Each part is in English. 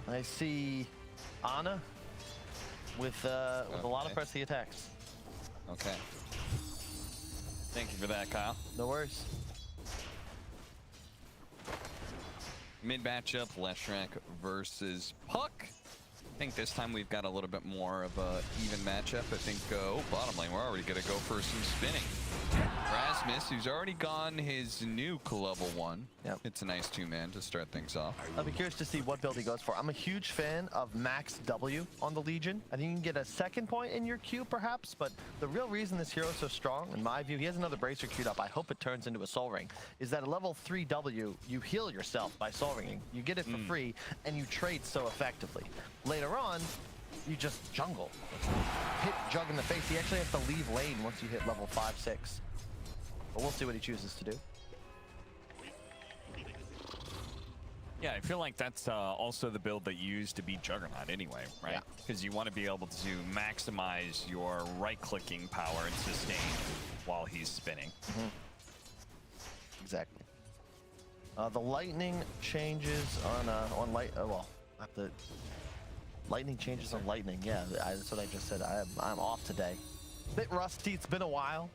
I see Ana with a lot of pressy attacks. Okay. Thank you for that, Kyle. No worries. Mid matchup, Leshrac versus Puck. I think this time we've got a little bit more of a even matchup. I think, bottom lane, we're already gonna go for some spinning. rASmus, who's already gone his nuke level 1. Yep. It's a nice 2-man to start things off. I'll be curious to see what build he goes for. I'm a huge fan of Max W on the Legion. I think you can get a second point in your queue, perhaps, but the real reason this hero is so strong, in my view, he has another bracer queued up. I hope it turns into a Soul Ring. Is that a level 3 W, you heal yourself by Soul Ringing. You get it for free, and you trade so effectively. Later on, you just jungle. Hit Jug in the face. He actually has to leave lane once you hit level 5, 6. But we'll see what he chooses to do. Yeah, I feel like that's also the build that you use to beat Juggernaut anyway, right? Because you want to be able to maximize your right-clicking power and sustain while he's spinning. Exactly. The lightning changes on light. Well, the lightning changes on lightning. Yeah, that's what I just said. I'm off today. Bit rusty. It's been a while.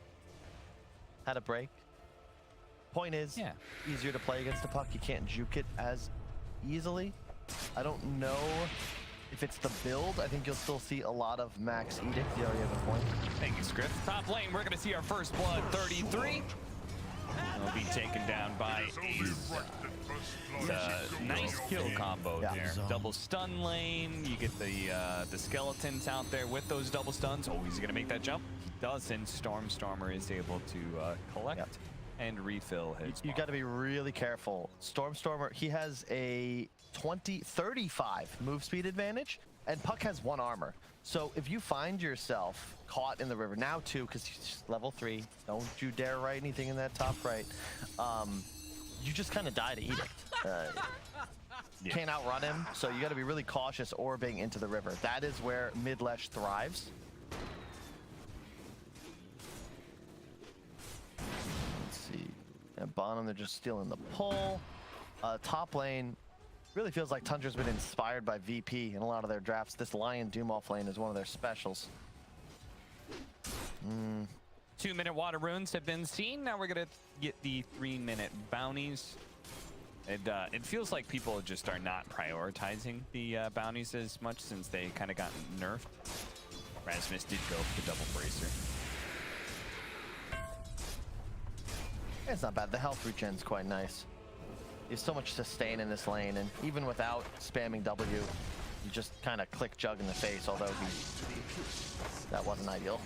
Had a break. Point is, easier to play against the Puck. You can't juke it as easily. I don't know if it's the build. I think you'll still see a lot of Max Edict. You already have a point. Thank you, Script. Top lane, we're going to see our first blood, 33. Will be taken down by a nice kill combo there. Double stun lane. You get the skeletons out there with those double stuns. Oh, he's going to make that jump. He doesn't. Stormstormer is able to collect and refill his. You got to be really careful. Stormstormer, he has a 35 move speed advantage, and Puck has 1 armor. So if you find yourself caught in the river, now 2, because he's level 3, don't you dare write anything in that top right, you just kind of die to Edict. Can't outrun him, so you got to be really cautious orbing into the river. That is where mid-lesh thrives. Let's see. And bottom, they're just stealing the pull. Top lane really feels like Tundra's been inspired by VP in a lot of their drafts. This Lion Doom off lane is one of their specials. 2-minute water runes have been seen. Now we're going to get the 3-minute bounties. It feels like people just are not prioritizing the bounties as much since they kind of got nerfed. rASmus did go for the double bracer. It's not bad. The health regen's quite nice. There's so much sustain in this lane, and even without spamming W, you just kind of click Jug in the face, although that wasn't ideal.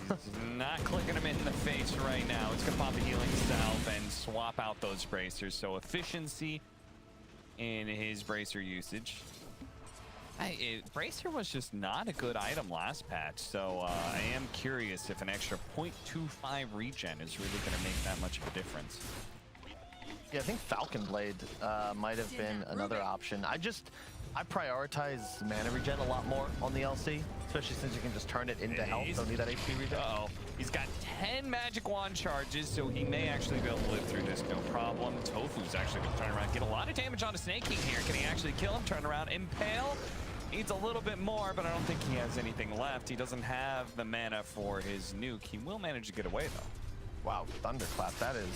Not clicking him in the face right now. It's going to pop a healing salve and swap out those bracers. So efficiency in his bracer usage. Bracer was just not a good item last patch, so I am curious if an extra 0.25 regen is really going to make that much of a difference. Yeah, I think Falcon Blade might have been another option. I prioritize mana regen a lot more on the LC, especially since you can just turn it into health. Don't need that HP regen. Uh-oh. He's got 10 magic wand charges, so he may actually be able to live through this no problem. tOfu's actually going to turn around, get a lot of damage onto Sneyking here. Can he actually kill him? Turn around, impale. Needs a little bit more, but I don't think he has anything left. He doesn't have the mana for his nuke. He will manage to get away, though. Wow, Thunderclap, that is...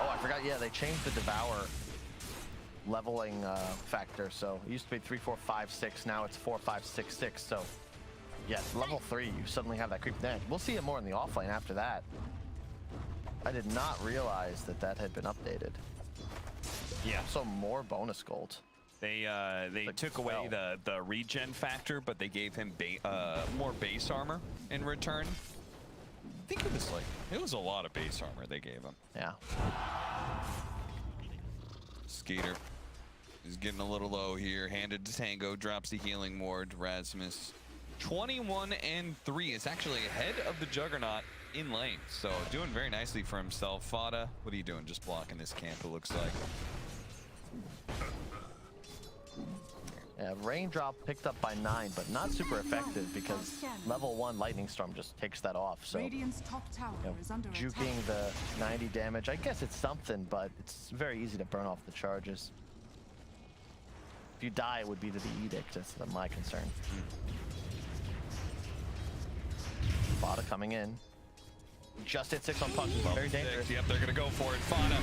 Oh, I forgot, yeah, they changed the Devour leveling factor, so it used to be 3, 4, 5, 6, now it's 4, 5, 6, 6, so... Yes, level 3, you suddenly have that creep there. We'll see it more in the offlane after that. I did not realize that that had been updated. Yeah. So more bonus gold. They took away the regen factor, but they gave him more base armor in return. I think it was a lot of base armor they gave him. Yeah. Skiter is getting a little low here. Handed to Tango, drops the healing ward. rASmus 21 and 3 is actually ahead of the Juggernaut in lane. So doing very nicely for himself. Fata, what are you doing? Just blocking this camp, it looks like. Yeah, Raindrop picked up by 9, but not super effective because level 1 Lightning Storm just takes that off. So, top tower is under juking the 90 damage, I guess it's something, but it's very easy to burn off the charges. If you die, it would be to the Edict. That's my concern. Fata coming in. Just hit 6 on punch as well. Very dangerous. Yep, they're gonna go for it. Fata,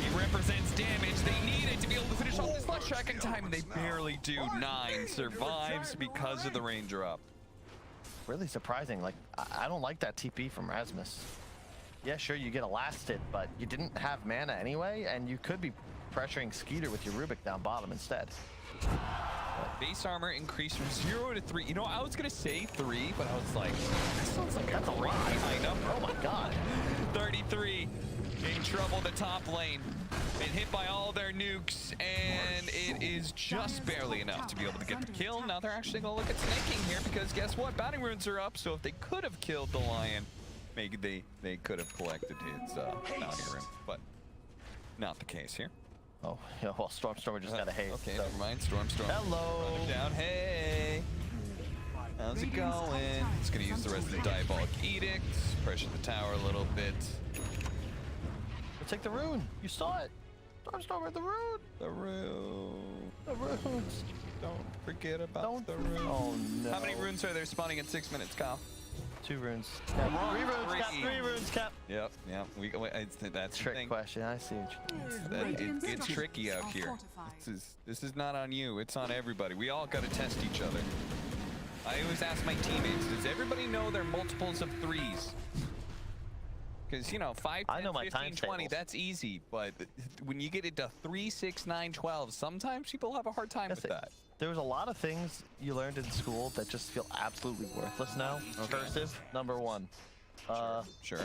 he represents damage. They need it to be able to finish off this flash track in time, and they barely do. 9 survives because of the range drop. Really surprising. Like, I don't like that TP from rASmus. Yeah, sure, you get a last hit, but you didn't have mana anyway, and you could be pressuring Skiter with your Rubik down bottom instead. Base armor increased from 0 to 3. You know, I was gonna say 3, but I was like, that sounds like That's a lot. high number. Oh my god. 33 in trouble the top lane. Been hit by all their nukes, and it is just barely enough to be able to get the kill. Now they're actually gonna look at Sneyking here, because guess what? Bounty runes are up, so if they could have killed the lion, maybe they could have collected his bounty rune, but not the case here. Oh, yeah, well, Stormstormer just got a haze. Okay, so. never mind. Stormstormer. Hello. Running down. Hey. How's it going? It's going to use the rest of the Diabolic Edict. Pressure the tower a little bit. We'll take the rune. You saw it. Stormstormer, the rune. The rune. The runes. Don't forget about the rune. Oh, no. How many runes are there spawning in 6 minutes, Kyle? 2 runes. Cap. 3 runes, Cap. 3 runes, Cap. Yep. That's the Trick thing. question. I see what you It gets tricky out here. This is not on you. It's on everybody. We all got to test each other. I always ask my teammates, does everybody know their multiples of 3s? Because, you know, 5, 10, I know my 15, times 20, tables. that's easy. But when you get into 3, 6, 9, 12, sometimes people have a hard time with that. There was a lot of things you learned in school that just feel absolutely worthless now. Okay. Cursive, number 1. Sure.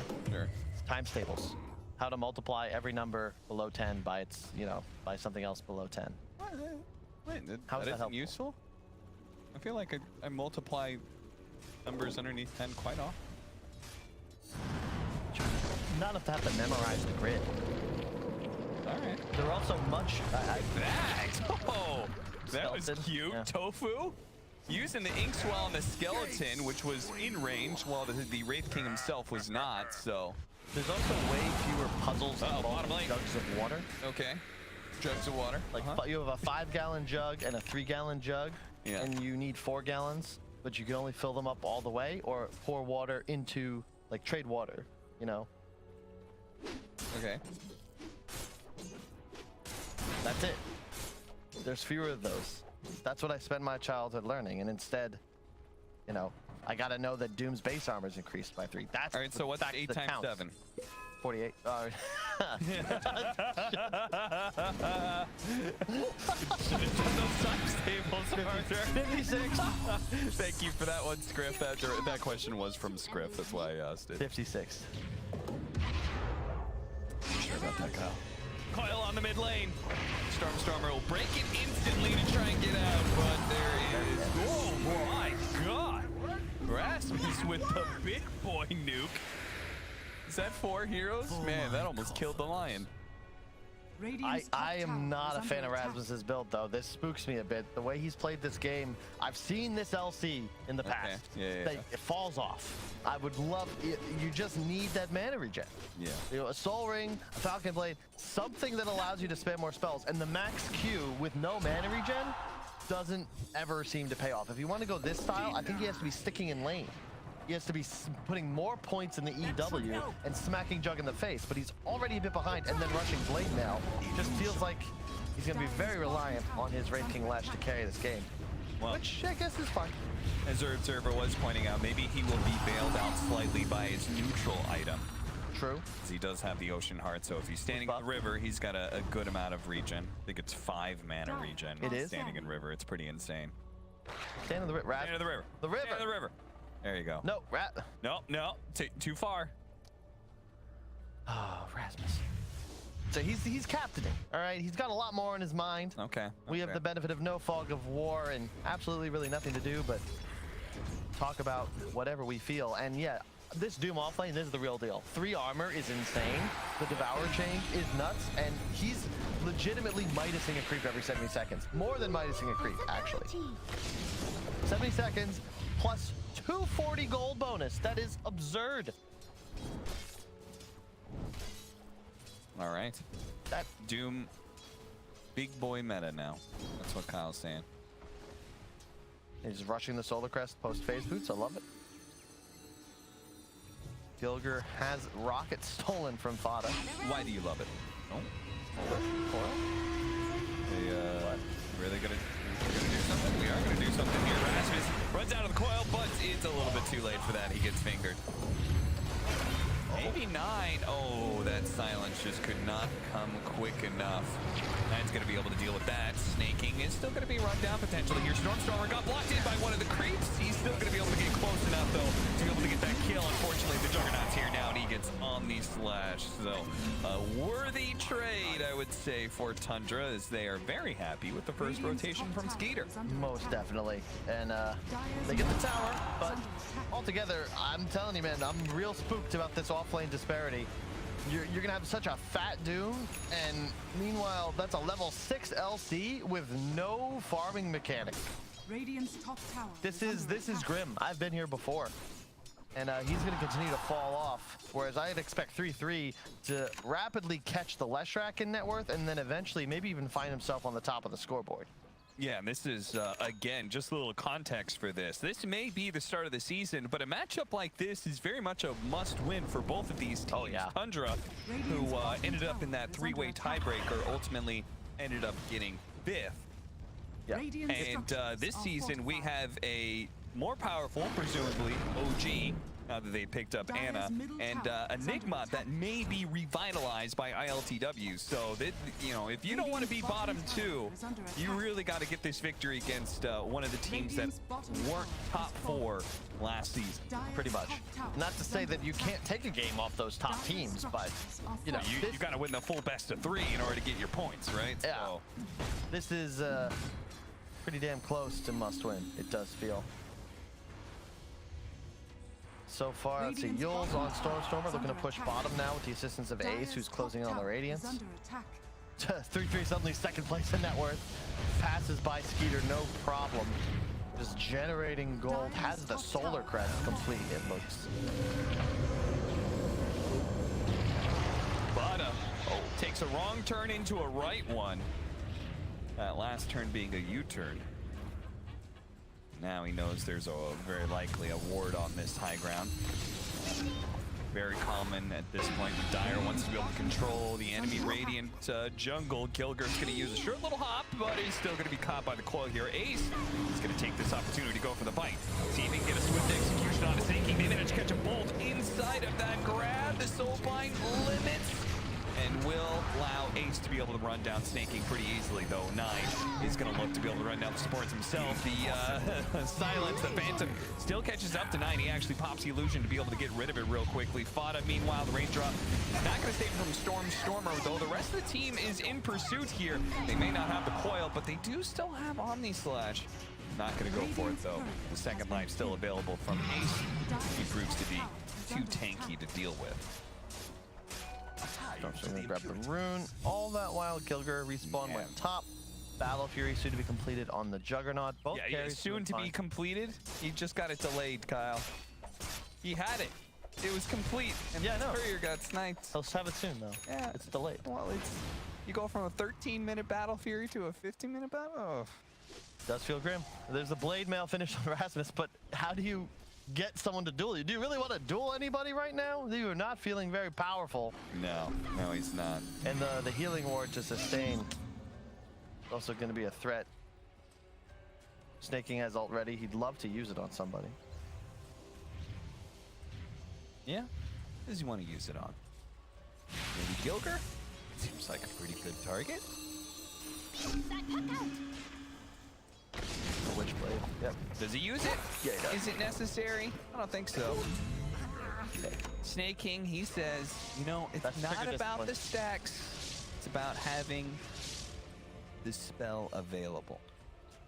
Times tables. How to multiply every number below 10 by its, by something else below 10. Wait, How is that isn't helpful? useful? I feel like I multiply numbers underneath 10 quite often. Not enough to have to memorize the grid. All right. There are also much. That was Skeleton, cute. yeah. tOfu using the Inkswell on the skeleton, which was in range, while the Wraith King himself was not. So There's also way fewer puzzles involving bottom lane. jugs of water. okay, jugs of water. Like you have a 5-gallon jug and a 3-gallon jug, Yeah. and you need 4 gallons, but you can only fill them up all the way, or pour water into trade water. Okay. That's it. There's fewer of those. That's what I spent my childhood learning, and instead, I gotta know that Doom's base armor is increased by 3. That's All right. So what's the fact 8 that times counts. 7? 48. Those tables, Arthur. 56. Thank you for that one, Scriff. That question was from Scriff. That's why I asked it. 56. Sure about that, Kyle. Coil on the mid lane. Stormstormer will break it instantly to try and get out, but there is. Oh my God! rASmus with the big boy nuke. Is that 4 heroes? Man, that almost killed the lion. I am not a fan of rASmus's build, though. This spooks me a bit. The way he's played this game, I've seen this LC in the past. Yeah. It falls off. I would love it. You just need that mana regen. Yeah. A Soul Ring, a Falcon Blade, something that allows you to spam more spells. And the max Q with no mana regen doesn't ever seem to pay off. If you want to go this style, I think he has to be sticking in lane. He has to be putting more points in the EW and smacking Jug in the face, but he's already a bit behind, and then rushing Blade now. Just feels like he's going to be very reliant on his Wraith King Ledge to carry this game, which I guess is fine. As our observer was pointing out, maybe he will be bailed out slightly by his neutral item. True. Because he does have the Ocean Heart, so if he's standing in the river, he's got a good amount of regen. I think it's 5 mana regen. It is? Standing in river. It's pretty insane. Stand in the river. Stand in the river. The river. Stand in the river. There you go. No, Rat. No. Too far. Oh, rASmus. So he's captaining, all right? He's got a lot more in his mind. Okay. We have the benefit of no fog of war and absolutely really nothing to do but talk about whatever we feel. And yeah, this Doom offlane, this is the real deal. 3 armor is insane. The Devour chain is nuts, and he's legitimately Midasing a creep every 70 seconds. More than Midasing a creep, actually. 70 seconds plus 240 gold bonus. That is absurd. All right. That Doom Big boy meta now. That's what Kyle's saying. He's rushing the Solar Crest post-phase boots. I love it. Gilgir has Rocket stolen from Fata. Why do you love it? Oh, they really gonna do something? We are gonna do something here. rASmus runs out of the coil, but it's a little bit too late for that. He gets fingered. Maybe 9. Oh, that silence just could not come quick enough. Nine's going to be able to deal with that. Sneyking is still going to be run down potentially here. Stormstormer got blocked in by one of the creeps. He's still going to be able to get close enough, though, to be able to get that kill. Unfortunately, the Juggernaut's here now, and he gets Omni-Slash. So, a worthy trade, I would say, for Tundra, as they are very happy with the first rotation from Skiter. Most definitely. And they get the tower, but altogether, I'm telling you, man, I'm real spooked about this offlane disparity. You're gonna have such a fat Doom, and meanwhile, that's a level 6 LC with no farming mechanic. Radiant's top tower This is grim. I've been here before. And he's going to continue to fall off, whereas I'd expect 3-3 to rapidly catch the Leshrac in net worth, and then eventually maybe even find himself on the top of the scoreboard. Yeah, and this is, again, just a little context for this. This may be the start of the season, but a matchup like this is very much a must-win for both of these teams. Oh, yeah. Tundra, who ended up in that 3-way tiebreaker, ultimately ended up getting 5th. Yeah. And this season, we have a more powerful, presumably, OG, now that they picked up Ana, and Enigma that may be revitalized by ILTW. So, that, you know, if you don't want to be bottom 2, you really got to get this victory against one of the teams that weren't top 4 last season. Pretty much. Not to say that you can't take a game off those top teams, but, you know. You got to win the full best of 3 in order to get your points, right? Yeah. So, this is pretty damn close to must win, it does feel. So far, let's see, Yule's on Stormstormer, looking to push bottom now with the assistance of Ace, who's closing in on the Radiance. 3-3 suddenly second place in net worth. Passes by Skiter, no problem. Just generating gold, has the Solar Crest complete, it looks. Fata takes a wrong turn into a right one. That last turn being a U-turn. Now he knows there's very likely a ward on this high ground. Very common at this point. Dire wants to be able to control the enemy Radiant jungle. Gilgir's going to use a short little hop, but he's still going to be caught by the coil here. Ace is going to take this opportunity to go for the bite. See if he can get a swift execution on his Sneyking. They manage to catch a bolt inside of that grab. The Soulbind limits and will allow Ace to be able to run down Sneyking pretty easily, though. 9 is going to look to be able to run down the supports himself. The Silence, the Phantom, still catches up to 9. He actually pops the illusion to be able to get rid of it real quickly. Fata, meanwhile, the raindrop is not going to save him from Stormstormer, though the rest of the team is in pursuit here. They may not have the coil, but they do still have Omni-Slash. Not going to go for it, though. The second life still available from Ace. He proves to be too tanky to deal with. Stormstormer gonna grab the rune. All that while Gilgir respawn went top. Battle Fury soon to be completed on the Juggernaut. Both carries soon to be completed. He just got it delayed, Kyle. He had it. It was complete. And yeah, no. Courier got sniped. He'll have it soon, though. Yeah. It's delayed. Well, you go from a 13-minute Battle Fury to a 15-minute battle? Oh. Does feel grim. There's a blade mail finish on rASmus, but how do you get someone to duel you? Do you really want to duel anybody right now? You are not feeling very powerful. No, he's not. And the healing ward to sustain is also going to be a threat. Sneyking has ult ready. He'd love to use it on somebody. Yeah, who does he want to use it on? Maybe Gilgir? Seems like a pretty good target. Witchblade. Yep. Does he use it? Yeah, he does. Is it necessary? I don't think so. Sneyking, he says, you know, it's That's not trigger about discipline. the stacks. It's about having the spell available.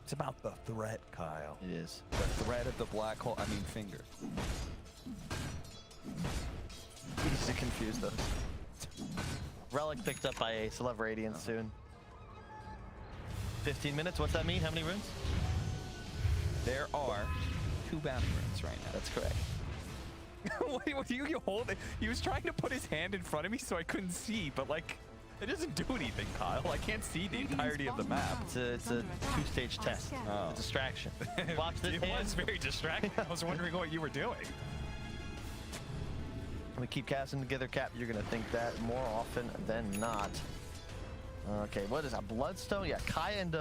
It's about the threat, Kyle. It is. The threat of the black hole, I mean finger. Easy to confuse those. Relic picked up by Ace. He'll have Radiance soon. 15 minutes, what's that mean? How many runes? There are 2 bounty runes right now. That's correct. What do you hold it? He was trying to put his hand in front of me so I couldn't see, but like, It doesn't do anything, Kyle. I can't see the entirety of the map. It's a two-stage test. Oh. A distraction. Watch this It hand. was very distracting. I was wondering what you were doing. When we keep casting together, Cap, you're going to think that more often than not. Okay, what is that? Bloodstone? Yeah, Kaya and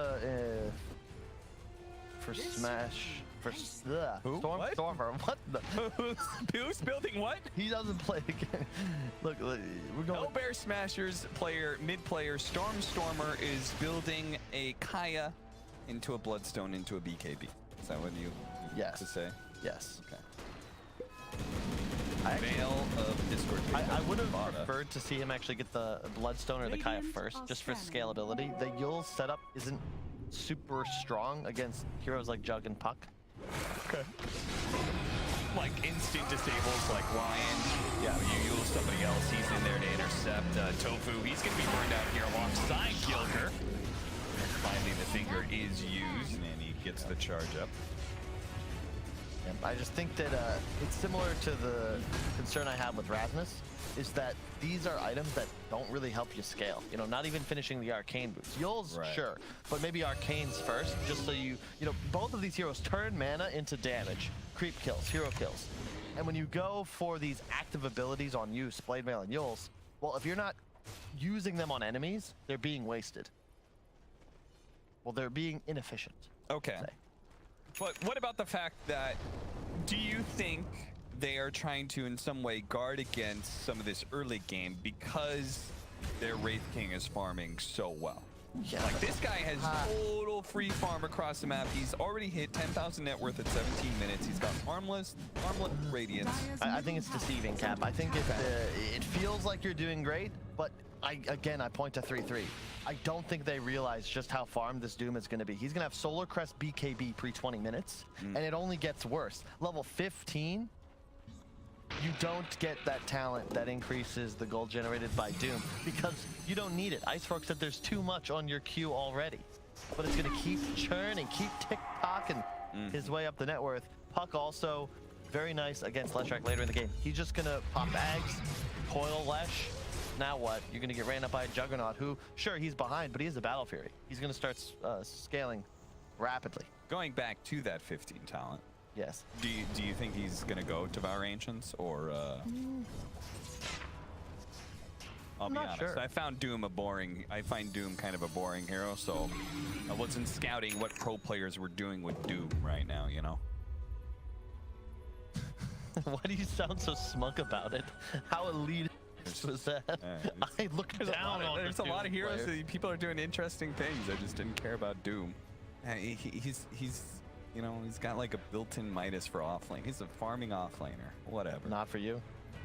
for Smash. For Who? Stormstormer. What the? Who's building what? He doesn't play again. Look, we're going. Hellbear Smashers player, mid-player, Stormstormer is building a Kaya into a Bloodstone into a BKB. Is that what you Yes. to say? Yes. Okay. Veil of Discord. I would have Fata. preferred to see him actually get the Bloodstone or the Kaya first, just for scalability. The Yule setup isn't super strong against heroes like Jug and Puck. Okay. Like instant disables like Lion. Yeah, you use somebody else. He's in there to intercept tOfu. He's going to be burned out here alongside Gilgir. Finally, the finger is used, and he gets the charge up. I just think that it's similar to the concern I have with rASmus, is that these are items that don't really help you scale. You know, not even finishing the arcane boots. Yule's, Right. sure, but maybe arcanes first, just so you know, both of these heroes turn mana into damage, creep kills, hero kills. And when you go for these active abilities on you, Blade Mail and Yule's, well, if you're not using them on enemies, they're being wasted. Well, they're being inefficient. Okay. Say. But what about the fact that, do you think they are trying to in some way guard against some of this early game because their Wraith King is farming so well? Yeah. Like this guy has total free farm across the map. He's already hit 10,000 net worth at 17 minutes. He's got armless radiance. I think it's deceiving, Cap. I think it feels like you're doing great, but I point to 3-3. I don't think they realize just how farmed this Doom is going to be. He's going to have Solar Crest BKB pre-20 minutes, and it only gets worse. Level 15, you don't get that talent that increases the gold generated by Doom because you don't need it. Icefork said there's too much on your queue already, but it's going to keep churning, keep tick-tocking his way up the net worth. Puck also very nice against Leshrac later in the game. He's just going to pop bags, coil Lesh. Now what? You're going to get ran up by a Juggernaut who, sure, he's behind, but he is a Battle Fury. He's going to start scaling rapidly. Going back to that 15 talent, Yes. do you think he's going to go Devour Ancients or... I'll be not honest, sure. I find Doom kind of a boring hero, so I wasn't scouting what pro players were doing with Doom right now, you know? Why do you sound so smug about it? How elite was that? I looked down on There's a lot of heroes that people are doing interesting things. I just didn't care about Doom. He's you know, he's got like a built-in Midas for offlane. He's a farming offlaner. Whatever. Not for you.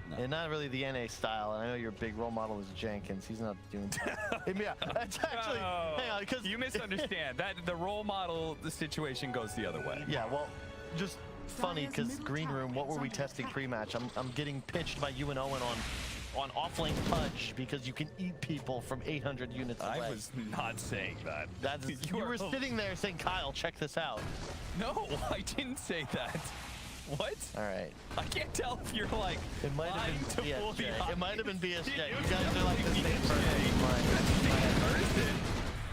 No. And not really the NA style. And I know your big role model is Jenkins. He's not doing that. Yeah, that's actually. Oh, hang on, because you misunderstand. That the role model, the situation goes the other way. Yeah, well, just funny because Green Room. What were we testing pre-match? I'm getting pitched by you and Owen on offlane Pudge because you can eat people from 800 units away. I was not saying that. That's, you were sitting there saying, Kyle, check this out. No, I didn't say that. What? All right. I can't tell if you're like It might lying have to been fool the BSJ. It might have been audience. BSJ. It You was guys are like the definitely same person.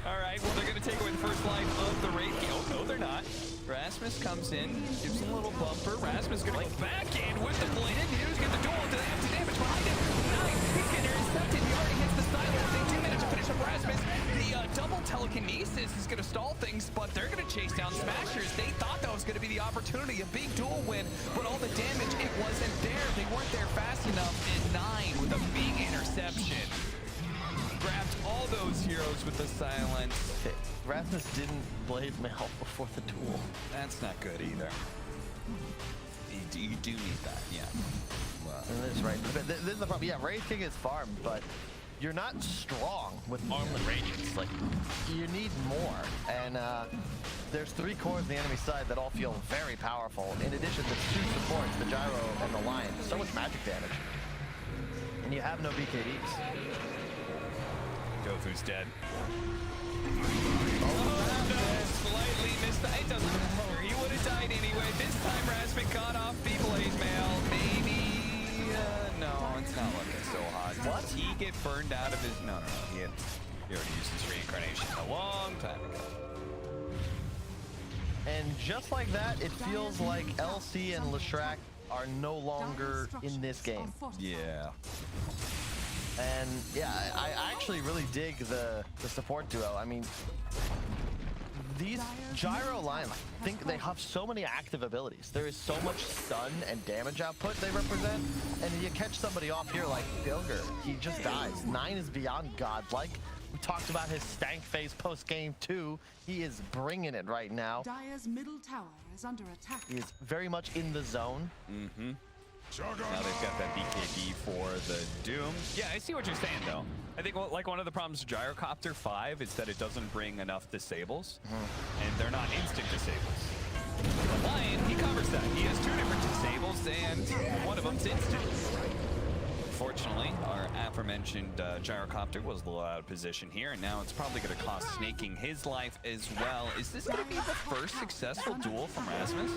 All right, well, they're going to take away the first life of the Wraith King. Oh, no, they're not. rASmus comes in, gives him a little bumper. rASmus going to go backhand with the blade. He's going to duel to the damage behind him. Nice. He's getting intercepted. He already hits the silence. They 2 minutes to finish up rASmus. The double telekinesis is going to stall things, but they're going to chase down Smashers. They thought that was going to be the opportunity, a big duel win, but all the damage, it wasn't there. They weren't there fast enough. And 9 with a big interception. Grabbed all those heroes with the silence. rASmus didn't blade mail before the duel. That's not good either. You do need that, yeah. Well, And this is right. But this is the problem. Yeah, Wraith King is farmed, but you're not strong with Armlet Radiance. Like, you need more. And there's 3 cores on the enemy side that all feel very powerful. In addition to 2 supports, the Gyro and the Lion. So much magic damage. And you have no BKBs. tOfu's dead. Slightly missed. It doesn't matter. He would have died anyway. This time rASmus caught off the blade mail. Maybe. No, it's not looking so hot. What? He get burned out of his... No. He already used his reincarnation a long time ago. And just like that, it feels like LC and Leshrac are no longer in this game. Yeah. And yeah, I actually really dig the support duo. I mean, these Gyro line, I think they have so many active abilities. There is so much stun and damage output they represent. And you catch somebody off here like Gilgir, he just dies. 9 is beyond godlike. We talked about his stank phase post-game too. He is bringing it right now. Dire's middle tower is under attack. He is very much in the zone. Mm-hmm. Now they've got that BKB for the Doom. Yeah, I see what you're saying though. I think like one of the problems with Gyrocopter 5 is that it doesn't bring enough disables, and they're not instant disables. The Lion, he covers that. He has 2 different disables, and one of them's instant. Unfortunately, our aforementioned Gyrocopter was a little out of position here, and now it's probably going to cost Sneyking his life as well. Is this going to be the first successful duel from rASmus?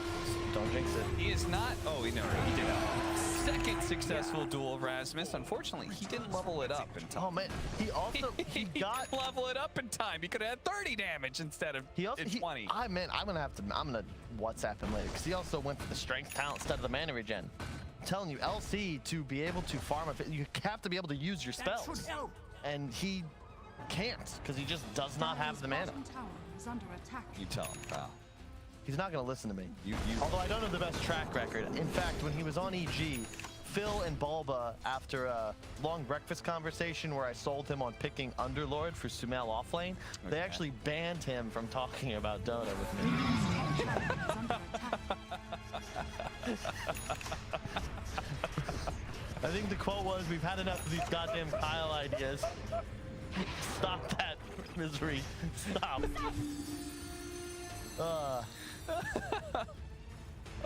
Don't jinx it. He is not. Oh, no, he did not. Second successful duel of rASmus. Unfortunately, he didn't level it up in time. Oh man, he also he got didn't level it up in time. He could have had 30 damage instead of 20. I'm gonna WhatsApp him later because he also went for the strength talent instead of the mana regen. I'm telling you, LC, to be able to farm you have to be able to use your spells, and he can't because he just does not have the mana. You tell him, pal. He's not going to listen to me. Although I don't have the best track record. In fact, when he was on EG, Phil and Bulba, after a long breakfast conversation where I sold him on picking Underlord for Sumail offlane, they actually banned him from talking about Dota with me. I think the quote was, "We've had enough of these goddamn Kyle ideas. Stop that misery. Stop."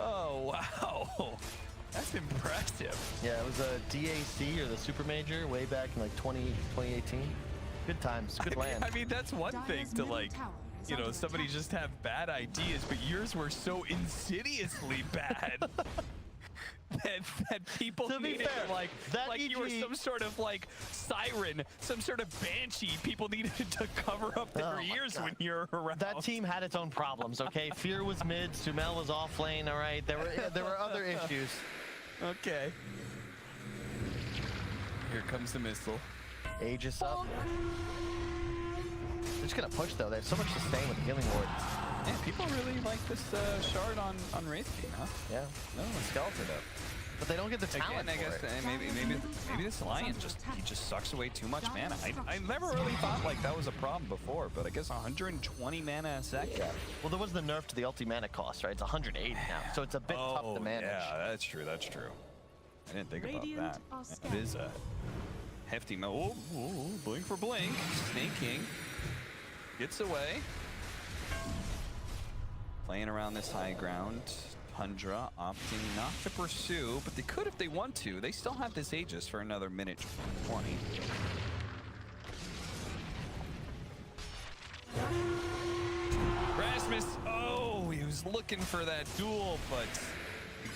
Oh, wow. That's impressive. Yeah, it was a DAC or the Super Major way back in like 2018. Good times, good land. I mean, that's one thing to like, you know, somebody just have bad ideas, but yours were so insidiously bad that people to be needed fair, to like EG, you were some sort of like siren, some sort of banshee. People needed to cover up their ears when you're around. That team had its own problems, okay? Fear was mid, Sumail was off lane, all right? There were other issues. Okay. Here comes the missile. Aegis up. They're just gonna push though. They have so much sustain with the healing ward. Yeah, people really like this shard on Wraith King, huh? Yeah. No, skeleton up. But they don't get the talent. Again, I guess maybe this Lion just sucks away too much mana. I never really thought like that was a problem before, but I guess 120 mana a second. Yeah. Well, there was the nerf to the ulti-mana cost, right? It's 180 now, so it's a bit tough to manage. Yeah, that's true. That's true. I didn't think about that. It is a hefty mo. Oh, blink for blink. Sneyking gets away. Playing around this high ground. Tundra opting not to pursue, but they could if they want to. They still have this Aegis for another minute 20. rASmus, oh, he was looking for that duel, but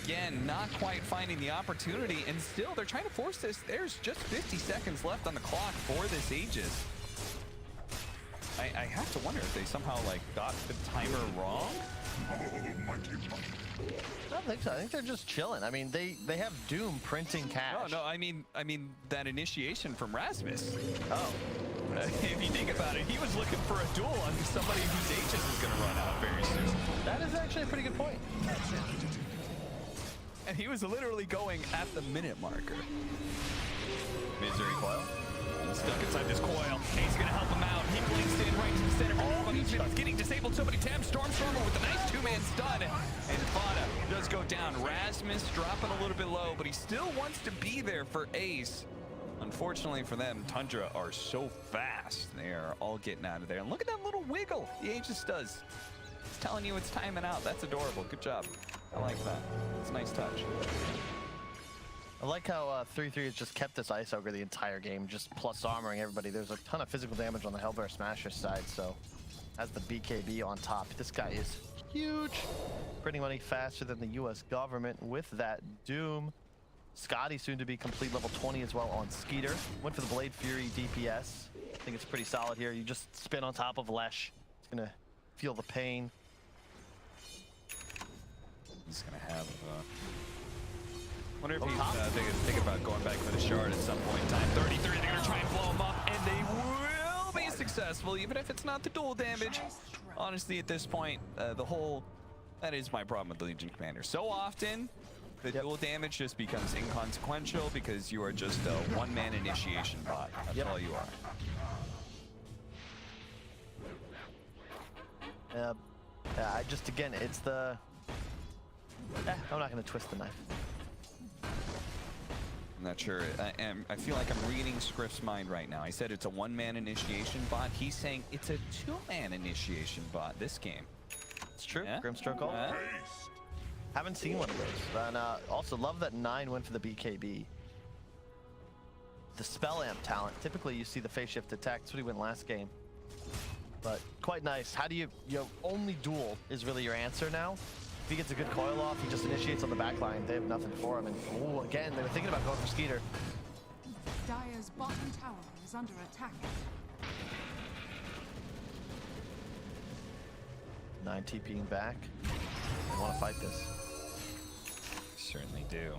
again, not quite finding the opportunity, and still they're trying to force this. There's just 50 seconds left on the clock for this Aegis. I have to wonder if they somehow like got the timer wrong. I don't think so. I think they're just chilling. I mean, they have Doom printing cash. No, I mean that initiation from rASmus. Oh. If you think about it, he was looking for a duel on somebody whose Aegis is going to run out very soon. That is actually a pretty good point. And he was literally going at the minute marker. Misery coil. Stuck inside this coil. He's going to help him out. He blinks in right to the center. But he's getting disabled so many times. Stormstormer with a nice two-man stun. And Fata does go down. rASmus dropping a little bit low, but he still wants to be there for Ace. Unfortunately for them, Tundra are so fast. They are all getting out of there. And look at that little wiggle the Aegis does. It's telling you it's timing out. That's adorable. Good job. I like that. It's a nice touch. I like how 3-3 has just kept this Ice Ogre the entire game, just plus armoring everybody. There's a ton of physical damage on the Hellbear Smashers side, so as the BKB on top, this guy is huge. Pretty money faster than the US government with that Doom. Scotty soon to be complete level 20 as well on Skiter. Went for the Blade Fury DPS. I think it's pretty solid here. You just spin on top of Lesh. It's gonna feel the pain. He's gonna have. Wonder if he's thinking about going back for the shard at some point in time. 33. They're gonna try and blow him up, and they will be successful, even if it's not the dual damage. Honestly, at this point, that is my problem with the Legion Commander. So often, the dual damage just becomes inconsequential because you are just a one-man initiation bot. That's all you are. I just, again, it's the... I'm not going to twist the knife. I'm not sure. I feel like I'm reading Scrift's mind right now. I said it's a one-man initiation bot. He's saying it's a two-man initiation bot this game. It's true. Yeah? Grimstroke ult. Haven't seen one of those. And also love that 9 went for the BKB. The spell amp talent. Typically you see the phase shift attack. That's what he went last game. But quite nice. How do you only duel is really your answer now. If he gets a good coil off, he just initiates on the back line. They have nothing for him. And ooh, again, they were thinking about going for Skiter. Dire's bottom tower is under attack. 9 TPing back. I want to fight this. Certainly do.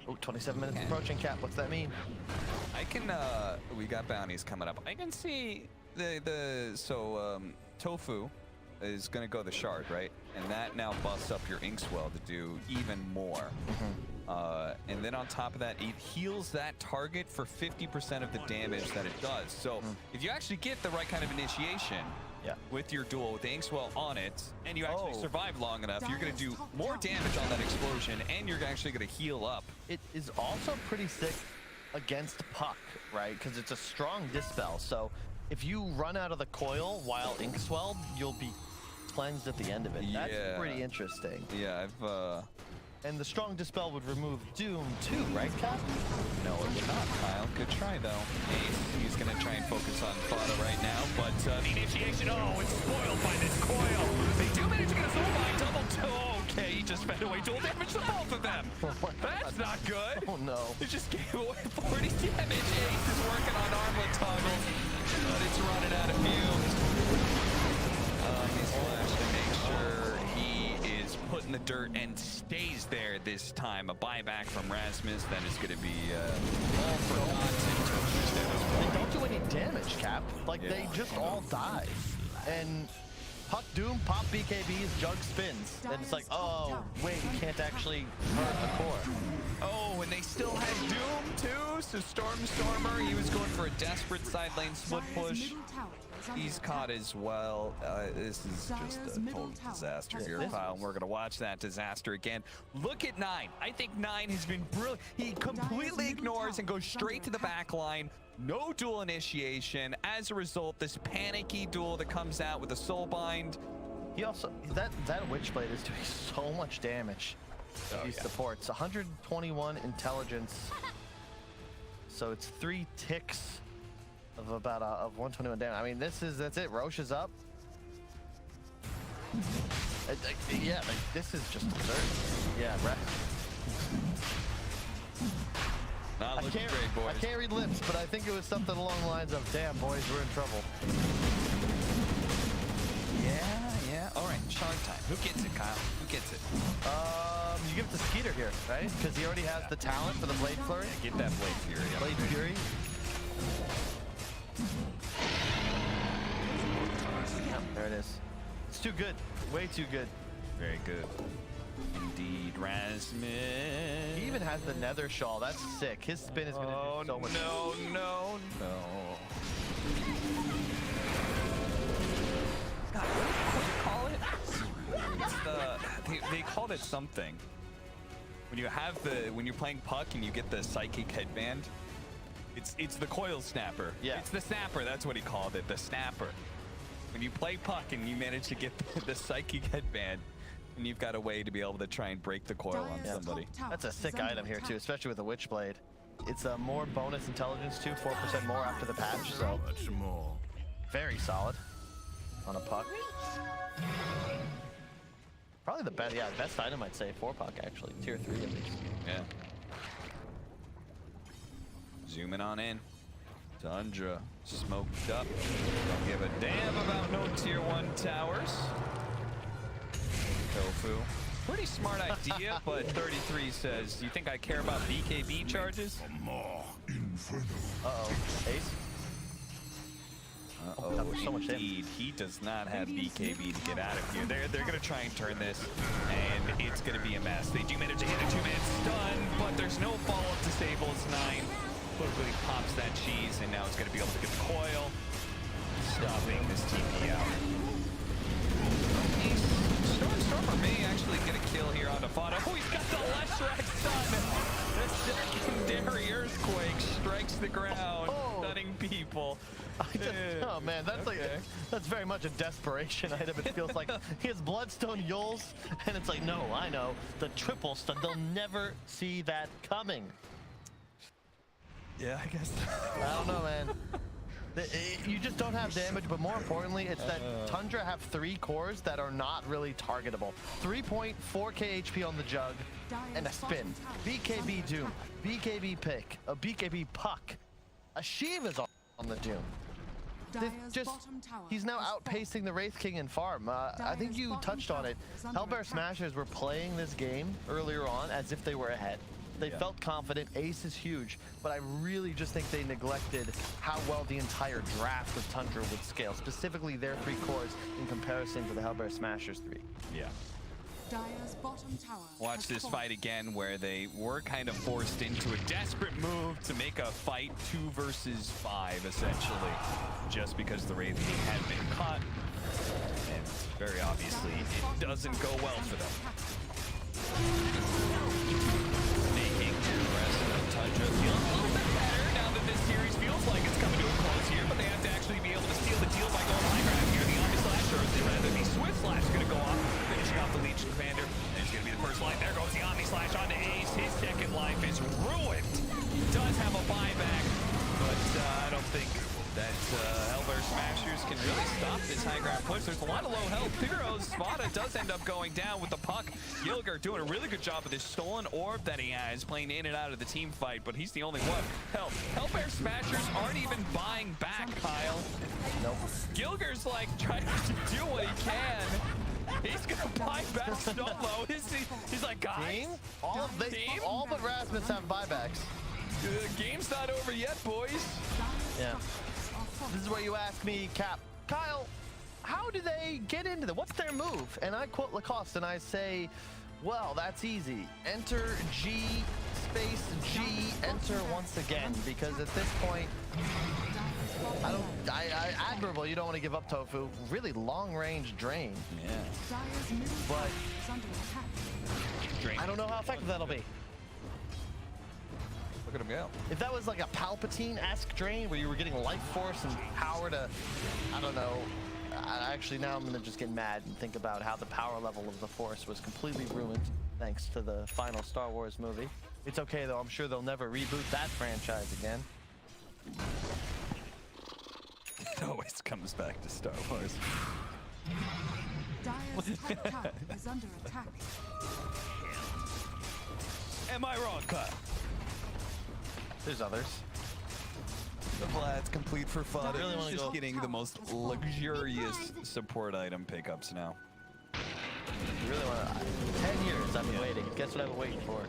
Oh, 27 minutes approaching, Cap. What's that mean? I can, we got bounties coming up. I can see tOfu is going to go the shard, right? And that now busts up your Inkswell to do even more. And then on top of that, it heals that target for 50% of the damage that it does. So if you actually get the right kind of initiation with your duel, with the Inkswell on it, and you actually survive long enough, you're going to do more damage on that explosion, and you're actually going to heal up. It is also pretty sick against Puck, right? Because it's a strong dispel. So if you run out of the coil while Inkswelled, you'll be cleansed at the end of it. That's pretty interesting. Yeah, And the strong dispel would remove Doom too, right, Cap? No, it would not, Kyle. Good try, though. He's going to try and focus on Fata right now, but the initiation, it's spoiled by this coil. They do manage to get a soulbind double two. Okay, he just fed away dual damage to both of them. That's not good. Oh, no. He just gave away 40 damage. Ace is working on armlet toggles, but it's running out of fumes. He's flashed to make sure he is put in the dirt and stays there this time. A buyback from rASmus that is going to be all forgotten. They don't do any damage, Cap. Like, they just all die. And Puck Doom, pop BKBs, Jug spins. And it's like, oh, wait, you can't actually hurt the core. Oh, and they still had Doom, too. So Stormstormer, he was going for a desperate side lane split push. He's caught as well. This is just a total disaster here, Kyle. We're going to watch that disaster again. Look at 9. I think 9 has been brilliant. He completely ignores and goes straight to the back line. No dual initiation. As a result, this panicky duel that comes out with a soulbind. He also, that Witchblade is doing so much damage. These supports. 121 intelligence. So it's 3 ticks of about of 121 damage. I mean, that's it. Roche is up. Yeah, this is just absurd. Yeah, right. Not looking great, boys. I can't read lips, but I think it was something along the lines of, damn, boys, we're in trouble. Yeah. All right, shard time. Who gets it, Kyle? Who gets it? You give it to Skiter here, right? Because he already has the talent for the Blade Flurry. Yeah, get that Blade Fury. Blade Fury. There it is. It's too good. Way too good. Very good. Indeed, rASmus. He even has the Nether Shawl. That's sick. His spin is going to do so much. No. God, what do you call it? It's they called it something. When you're playing Puck and you get the psychic headband, it's the coil snapper. Yeah. It's the snapper. That's what he called it. The snapper. When you play Puck and you manage to get the psychic headband, and you've got a way to be able to try and break the coil on somebody. That's a sick item here too, especially with the Witchblade. It's a more bonus intelligence too, 4% more after the patch, so very solid on a Puck. Probably the best, best item I'd say for Puck actually, tier 3 at least. Yeah. Zooming on in. Tundra smoked up. Don't give a damn about no tier 1 towers. tOfu. Pretty smart idea, but 33 says, you think I care about BKB charges? Uh-oh, Ace? Uh-oh, so much indeed. He does not have BKB to get out of here. They're going to try and turn this, and it's going to be a mess. They do manage to hit a 2-man stun, but there's no follow-up to save It's 9. Quickly pops that cheese, and now it's going to be able to get the coil, stopping this TP out. Stormstormer may actually get a kill here on Fata. Oh, he's got the Leshrac stun. The secondary earthquake strikes the ground, stunning people. Oh man, that's that's very much a desperation item. It feels like he has Bloodstone Yules, and it's like, no, I know, the triple stun. They'll never see that coming. Yeah, I guess. I don't know, man. You just don't have damage, but more importantly, it's that Tundra have 3 cores that are not really targetable. 3.4k HP on the Jug, and a spin. BKB Doom, BKB Pick, a BKB Puck. A Shiva's on the Doom. He's now outpacing the Wraith King in farm. I think you touched on it. Hellbear Smashers were playing this game earlier on as if they were ahead. They felt confident. Ace is huge, but I really just think they neglected how well the entire draft of Tundra would scale, specifically their 3 cores in comparison to the Hellbear Smashers 3. Yeah. Dire's bottom tower Watch this fight again where they were kind of forced into a desperate move to make a fight 2 versus 5, essentially, just because the Wraith King had been caught. And very obviously, it doesn't go well for them. Sneyking, the rest of Tundra feeling a little bit better now that this series feels like it's coming to a close here, but they have to actually be able to steal the deal by going high ground here. The Omni Slash, or rather the Swift Slash is going to go off, finishing off the Legion Commander. There's going to be the first line. There goes the Omni Slash onto Ace. His second life is ruined. He does have a buyback, but I don't think that Hellbear Smashers can really stop this high ground push. There's a lot of low health heroes. Fata does end up going down with the puck. Gilgir doing a really good job with this stolen orb that he has, playing in and out of the team fight, but he's the only one. Hell, Hellbear Smashers aren't even buying back, Kyle. Nope. Gilgir's like trying to do what he can. He's gonna buy back solo. He's like, guys, Team? All but rASmus have buybacks. the game's not over yet, boys. Yeah. This is where you ask me, Cap, Kyle, how do they get into that? What's their move? And I quote Lacoste and I say, well, that's easy. Enter G, space G, enter once again. Because at this point, admirable, you don't want to give up tOfu. Really long range drain. Yeah. But Drain. I don't know how effective that'll be. Look at him go. If that was like a Palpatine-esque drain where you were getting life force and power to, I don't know. Actually, now I'm gonna just get mad and think about how the power level of the Force was completely ruined thanks to the final Star Wars movie. It's okay though, I'm sure they'll never reboot that franchise again. It always comes back to Star Wars. Dire's top tower is under attack. Am I wrong, Kyle? There's others. The Vlad's complete for Fata. Really wanna Just go- getting the most luxurious support item pickups now. You really want to? 10 years I've been waiting. Guess what I've been waiting for?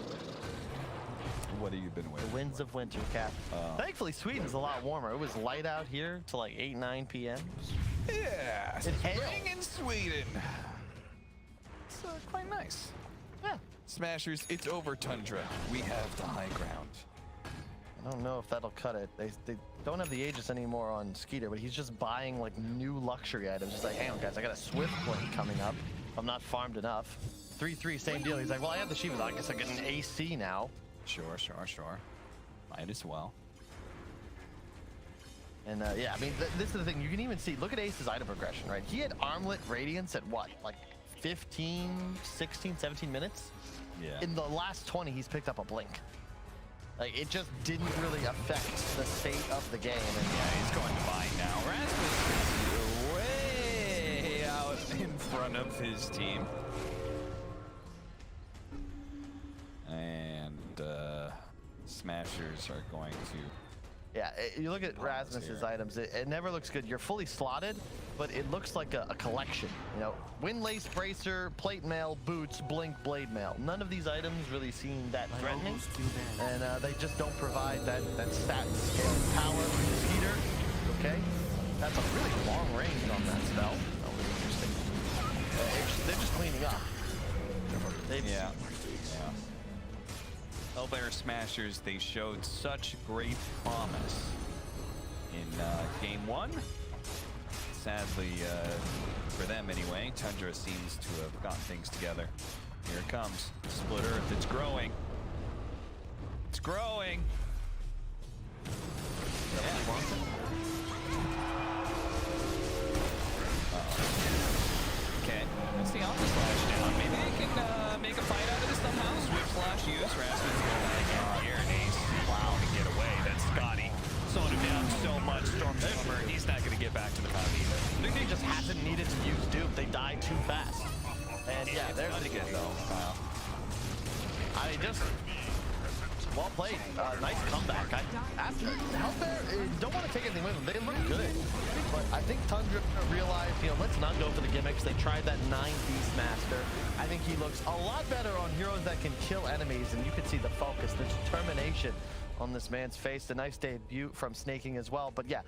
What have you been The waiting winds of winter, Cap. Thankfully, Sweden's a lot warmer. It was light out here till like 8, 9 p.m. for? Yeah, It hailed. spring in Sweden. It's quite nice. Yeah. Smashers, it's over Tundra. We have the high ground. I don't know if that'll cut it. They don't have the Aegis anymore on Skiter, but he's just buying like new luxury items. He's like, hang on guys, I got a Swift Blink coming up. I'm not farmed enough. 3-3, same deal. He's like, well, I have the Shiva, I guess I get an AC now. Sure. Might as well. And yeah, I mean, this is the thing. You can even see, look at Ace's item progression, right? He had Armlet Radiance at what, like 15, 16, 17 minutes? Yeah. In the last 20, he's picked up a Blink. Like, it just didn't really affect the state of the game. And Yeah, he's going to buy now. rASmus is way out in front of his team. Smashers are going to. Yeah, you look at rASmus's items, it never looks good. You're fully slotted, but it looks like a collection. You know, wind lace bracer, plate mail, boots, blink, blade mail. None of these items really seem that threatening, and they just don't provide that stat scale power. Skiter, okay, that's a really long range on that spell. That was interesting. They're just cleaning up. Yeah. Hellbear Smashers, they showed such great promise in game 1. Sadly, for them anyway, Tundra seems to have gotten things together. Here it comes. Split Earth, it's growing. It's growing. Yeah. Okay, let's see Alpha Slash down. Maybe they can make a fight out of this somehow. Swift Slash use. rASmus going here and he's wow to get away. That's Scotty. Slowing him down so much. Stormstormer, he's not going to get back to the map either. DreamLeague just hasn't needed to use Dupe. They died too fast. And yeah, there's the good though. Wow. I mean, just well played. Nice comeback. After Hellbear, don't want to take anything with them. They look good, but I think Tundra realized, you know, let's not go for the gimmicks. They tried that 9 Beastmaster. I think he looks a lot better on heroes that can kill enemies, and you can see the focus, the determination on this man's face. A nice debut from Sneyking as well. But yeah,